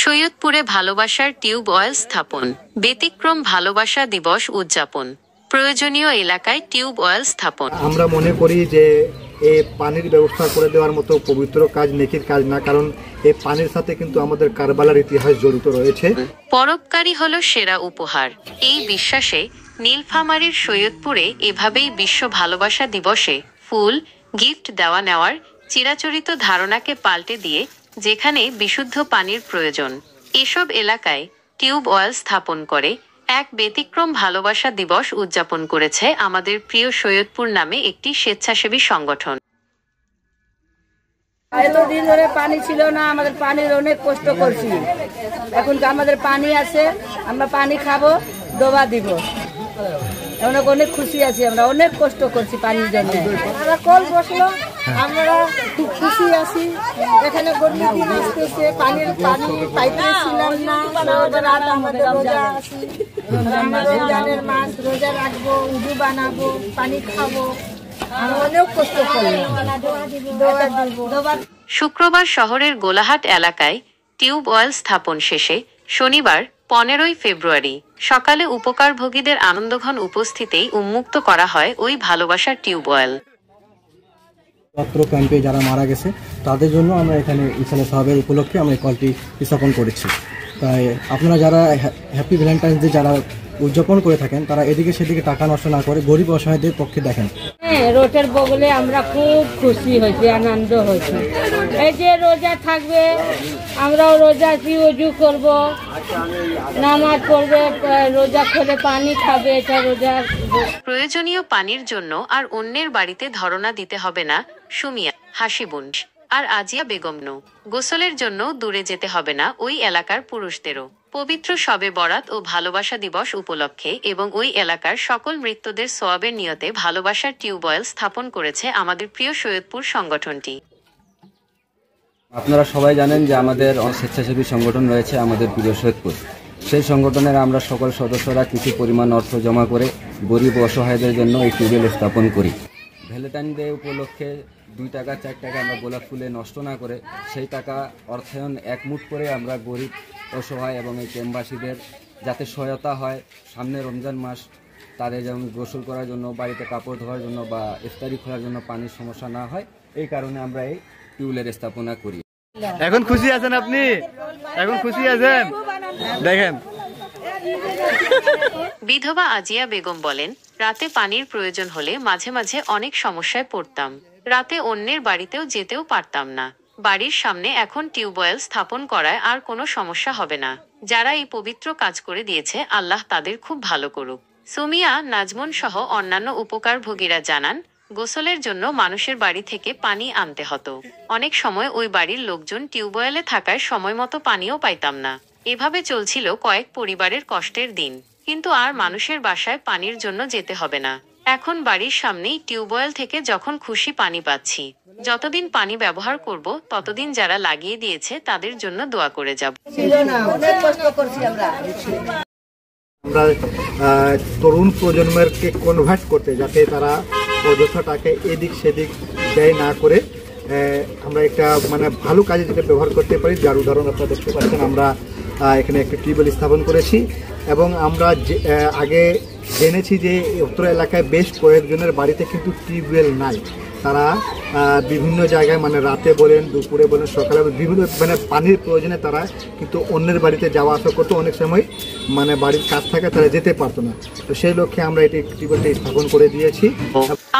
সৈয়দপুরে ভালোবাসার টিউবওয়েল স্থাপন, ব্যতিক্রম ভালোবাসা দিবস উদযাপন, প্রয়োজনীয় এলাকায় টিউবওয়েল স্থাপন। আমরা মনে করি যে এই পানির ব্যবস্থা করে দেওয়ার মতো পবিত্র কাজ নেকির কাজ না, কারণ এই পানির সাথে কিন্তু আমাদের কারবালার ইতিহাস জড়িত রয়েছে। পরোপকারী হলো সেরা উপহার, এই বিশ্বাসে নীলফামারীর সৈয়দপুরে এভাবেই বিশ্ব ভালোবাসা দিবসে ফুল, গিফট দেওয়া নেওয়ার চিরাচরিত ধারণাকে পাল্টে দিয়ে যেখানে বিশুদ্ধ পানির প্রয়োজন, এসব এলাকায় টিউবওয়েল স্থাপন করে এক ব্যতিক্রম ভালোবাসা দিবস উদযাপন করেছে আমাদের প্রিয় সৈয়দপুর নামে একটি স্বেচ্ছাসেবী সংগঠন। এতদিন ধরে পানি ছিল না, আমাদের পানির অনেক কষ্ট করছি। এখন আমাদের পানি আছে, আমরা পানি খাবো, ডোবা দিব। অনেক খুশি আছি, আমরা অনেক কষ্ট করছি পানির জন্য। আমরা কল বসলো, আমরা খুব খুশি আছি। এখানে গরমের দিন আসতেছে, পানি পাইতেছিলাম না, রাত আমাদের রোজা আছি। আমরা রমজানের মাস রোজা রাখবো, উজু বানাবো, পানি খাবো, অনেক কষ্ট করবো। শুক্রবার শহরের গোলাহাট এলাকায় টিউবওয়েল স্থাপন শেষে শনিবার 15 ফেব্রুয়ারি সকালে উপকারভোগীদের আনন্দঘন উপস্থিতিতেই উন্মুক্ত করা হয় ওই ভালোবাসার টিউবওয়েল। ছাত্র ক্যাম্পে যারা মারা গেছে তাদের জন্য আমরা এখানে ইনশাআল্লাহ সাহাবের উপলক্ষে আমরা কলটি স্থাপন করেছি। তাই আপনারা যারা হ্যাপি ভ্যালেন্টাইন্স ডে যারা উদযাপন করে থাকেন তারা এদিকে সেদিকে টাকা নষ্ট না করে গরিব অসহায়দের পক্ষে দেখেন। রোটের বগলে আমরা খুব খুশি হয়েছি, আনন্দ হয়েছে। এই যে রোজা থাকবে, আমরাও রোজা কি উজু করব, নামাজ পড়বে, রোজা খেলে পানি খাবে, এটা রোজা। প্রয়োজনীয় পানির জন্য আর অন্যের বাড়িতে ধরনা দিতে হবে না সুমিয়া, হাসিবুন আর আজিয়া বেগমনও। গোসলের জন্য দূরে যেতে হবে না ওই এলাকার পুরুষদেরও। পবিত্র শবে বরাত ও ভালোবাসা দিবস উপলক্ষে এবং ওই এলাকার সকল মৃত্যুদের সোয়াবের নিয়তে ভালোবাসার টিউবওয়েল স্থাপন করেছে আমাদের প্রিয় সৈয়দপুর সংগঠনটি। আপনারা সবাই জানেন যে আমাদের স্বেচ্ছাসেবী সংগঠন রয়েছে আমাদের প্রিয় সৈয়দপুর। সেই সংগঠনের আমরা সকল সদস্যরা কিছু পরিমাণ অর্থ জমা করে গরিব অসহায়দের জন্য এই টিউবওয়েল স্থাপন করি। ভ্যালেন্টাইন ডে উপলক্ষে 2 টাকা 4 টাকা আমরা গোলাপ ফুলে নষ্ট না করে সেই টাকা অর্থায়ন একমুঠ করে আমরা গরিব অসহায় এবং এই ক্যাম্পবাসীদের যাতে সহায়তা হয়, সামনে রমজান মাস তাদের যেমন গোসল করার জন্য, বাড়িতে কাপড় ধোয়ার জন্য বা ইফতারি খোলার জন্য পানির সমস্যা না হয়, এই কারণে আমরা এই টিউবওয়েলের স্থাপনা করি। এখন খুশি আছেন আপনি? এখন খুশি আছেন? দেখেন, বিধবা আজিয়া বেগম বলেন, রাতে পানির প্রয়োজন হলে মাঝে মাঝে অনেক সমস্যায় পড়তাম। রাতে অন্যের বাড়িতেও যেতেও পারতাম না। বাড়ির সামনে এখন টিউবওয়েল স্থাপন করায় আর কোনো সমস্যা হবে না। যারা এই পবিত্র কাজ করে দিয়েছে আল্লাহ তাদের খুব ভালো করুক। সুমিয়া, নাজমুন সহ অন্যান্য উপকারভোগীরা জানান, গোসলের জন্য মানুষের বাড়ি থেকে পানি আনতে হতো। অনেক সময় ওই বাড়ির লোকজন টিউবওয়েলে থাকায় সময় মতো পানিও পাইতাম না। এভাবে চলছিল কয়েক পরিবারের কষ্টের দিন। কিন্তু আর মানুষের বাসায় পানির জন্য যেতে হবে না। এখন বাড়ির সামনেই টিউবওয়েল থেকে যখন খুশি পানি পাচ্ছি। যতদিন পানি ব্যবহার করব ততদিন যারা লাগিয়ে দিয়েছে তাদের জন্য দোয়া করে যাব। আমরা তরুণ প্রজন্মকে কনভার্ট করতে, যাতে তারা অযথা টাকা এদিক সেদিক ব্যয় না করে আমরা একটা ভালো কাজে যেটা ব্যবহার করতে পারি, যার উদাহরণ আপনারা দেখতে পাচ্ছেন। আমরা এখানে একটি টিউবওয়েল স্থাপন করেছি এবং আমরা আগে জেনেছি যে উত্তর এলাকায় বেশ কয়েকজনের বাড়িতে কিন্তু টিউবওয়েল নাই। তারা বিভিন্ন জায়গায় রাতে বলেন, দুপুরে বলেন, সকালে বিভিন্ন পানির প্রয়োজনে তারা কিন্তু অন্যের বাড়িতে যাওয়া আসা করতো। অনেক সময় বাড়ির কাজ থাকে, তারা যেতে পারতো না। তো সেই লক্ষ্যে আমরা এটি টিউবওয়েলটি স্থাপন করে দিয়েছি।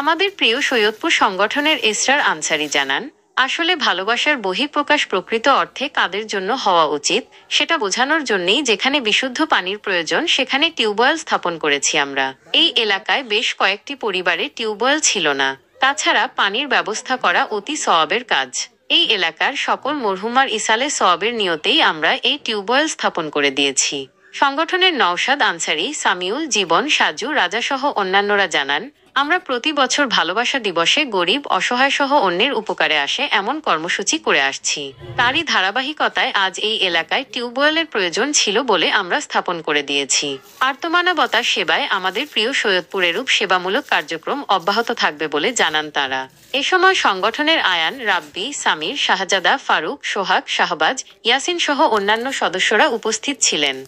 আমাদের প্রিয় সৈয়দপুর সংগঠনের এসরার আনসারী জানান, আসলে ভালোবাসার বহিঃপ্রকাশ প্রকৃত অর্থে কাদের জন্য হওয়া উচিত সেটা বোঝানোর জন্যই যেখানে বিশুদ্ধ পানির প্রয়োজন সেখানে টিউবওয়েল স্থাপন করেছি আমরা। এই এলাকায় বেশ কয়েকটি পরিবারে টিউবওয়েল ছিল না। তাছাড়া পানির ব্যবস্থা করা অতি সওয়াবের কাজ। এই এলাকার সকল মরহুমার ইসালে সওয়াবের নিয়তেই আমরা এই টিউবওয়েল স্থাপন করে দিয়েছি। সংগঠনের নওশাদ আনসারী, সামিউল, জীবন, সাজু, রাজাসহ অন্যান্যরা জানান, আমরা প্রতি বছর ভালোবাসা দিবসে গরিব, অসহায় সহ অন্যের উপকারে আসে এমন কর্মসূচি করে আসছি। তারই ধারাবাহিকতায় আজ এই এলাকায় টিউবওয়েলের প্রয়োজন ছিল বলে আমরা স্থাপন করে দিয়েছি। আর্তমানবতার সেবায় আমাদের প্রিয় সৈয়দপুর এরূপ সেবামূলক কার্যক্রম অব্যাহত থাকবে বলে জানান তারা। এ সময় সংগঠনের আয়ান, রাব্বি, সামির, শাহজাদা, ফারুক, সোহাগ, শাহবাজ, ইয়াসিন সহ অন্যান্য সদস্যরা উপস্থিত ছিলেন।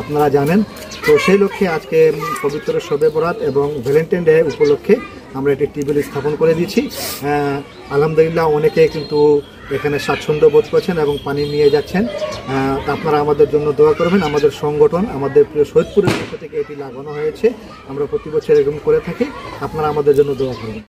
আপনারা জানেন, তো সেই লক্ষ্যে আজকে পবিত্র শবে বরাত এবং ভ্যালেন্টাইন ডে উপলক্ষে আমরা একটি টিউবওয়েল স্থাপন করে দিচ্ছি। আলহামদুলিল্লাহ অনেকে কিন্তু এখানে স্বাচ্ছন্দ্য বোধ করছেন এবং পানি নিয়ে যাচ্ছেন। আপনারা আমাদের জন্য দোয়া করবেন। আমাদের সংগঠন, আমাদের প্রিয় সৈয়দপুরের পক্ষ থেকে এটি লাগানো হয়েছে। আমরা প্রতি বছর এরকম করে থাকি। আপনারা আমাদের জন্য দোয়া করবেন।